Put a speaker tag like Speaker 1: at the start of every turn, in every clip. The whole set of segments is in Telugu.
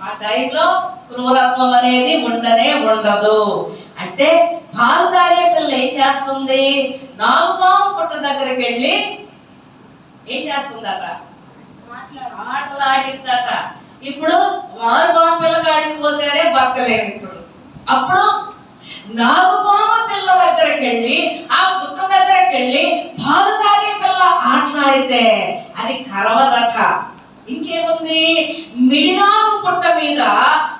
Speaker 1: ఆ టైంలో క్రూరత్వం అనేది ఉండనే ఉండదు. అంటే పాలు తాగే పిల్ల ఏం చేస్తుంది? నాగుపాము పుట్ట దగ్గరికి వెళ్ళి ఏం చేస్తుందట? మాట్లాడిద్దట. ఇప్పుడు నాగుపాము పిల్ల కాడికి పోతేనే బతకలేము. అప్పుడు నాగుపాము పిల్ల దగ్గరికి వెళ్ళి ఆ పుట్ట దగ్గరికి వెళ్ళి పాలు తాగే పిల్ల ఆటలాడితే అది కరవదట. ఇంకేముంది? మిడినాగు పుట్ట మీద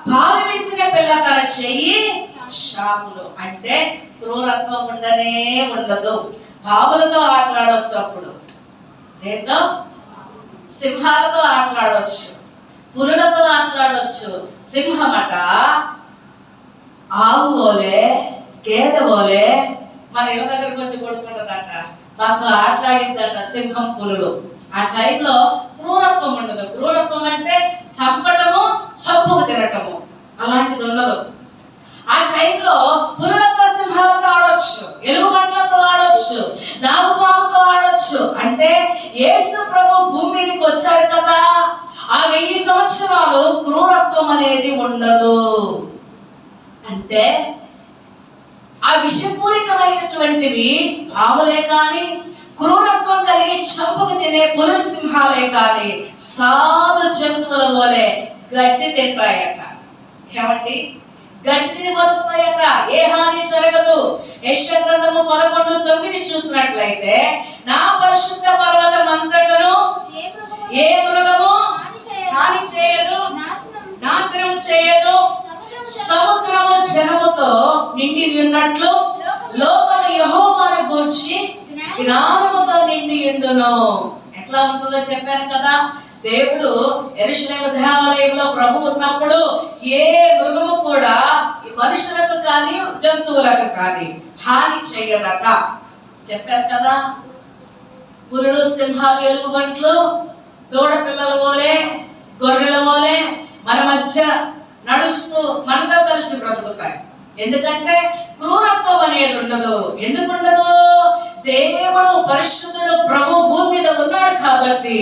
Speaker 1: పాలు విడిచిన పిల్ల తన చెయ్యి షాపులు. అంటే క్రూరత్వం ఉండనే ఉండదు. పావులతో ఆటలాడవచ్చు. అప్పుడు దేంతో? సింహాలతో ఆటలాడవచ్చు, పురులతో ఆటలాడవచ్చు. సింహమట ఆవు ఓలే గేదె ఓలే మన ఇళ్ళ దగ్గరకు వచ్చి కొడుకుంటుందట, మాతో ఆటలాడిందట సింహం పులులు. ఆ టైంలో క్రూరత్వం ఉండదు. క్రూరత్వం అంటే చంపటము, చంపుకు తినటము, అలాంటిది ఉండదు. ఆ టైంలో పులులతో సింహాలతో ఆడొచ్చు, ఎలుగుబంట్లతో ఆడొచ్చు, నాగుపాముతో ఆడొచ్చు. అంటే యేసు ప్రభు భూమి మీదకి వచ్చాడు కదా, ఆ 1000 సంవత్సరాలు క్రూరత్వం అనేది ఉండదు. అంటే ఆ విషపూరితమైనటువంటివి పాములే కానీ, క్రూరత్వం కలిగి చంపుకు తినే పురుల సింహాలే కానీ సాధు జంతువుల వలె గడ్డి తింటాయట. ఏమండి? గడ్డిని బతుకుతాయట. ఏ హాని జరగదు. యెషయా గ్రంథము 11:9 చూసినట్లయితే, నా పరిశుద్ధ పర్వతం అంతటను ఏ మృగము హాని చేయదు, నాశనము చేయదు. సముద్రము జలముతో నిండి ఉన్నట్లు లోకము యెహోవాను గూర్చి జ్ఞానముతో నిండి ఉండును. ఎట్లా ఉంటుందో చెప్పాను కదా. దేవుడు యెరూషలేము దేవాలయంలో ప్రభు ఉన్నప్పుడు ఏ మృగము కూడా మనుషులకు కానీ జంతువులకు కానీ హాని చేయదట. చెప్పారు కదా. పురులు, సింహాలు, ఎలుగుబంట్లు దూడ పిల్లల వలె, గొర్రెల వలె మన మధ్య నడుస్తూ మనతో కలిసి బ్రతుకుతాయి. ఎందుకంటే క్రూరత్వం అనేది ఉండదు. ఎందుకు ఉండదు? దేవుడు పరిశుద్ధుడు ప్రభు భూమి మీద ఉన్నాడు కాబట్టి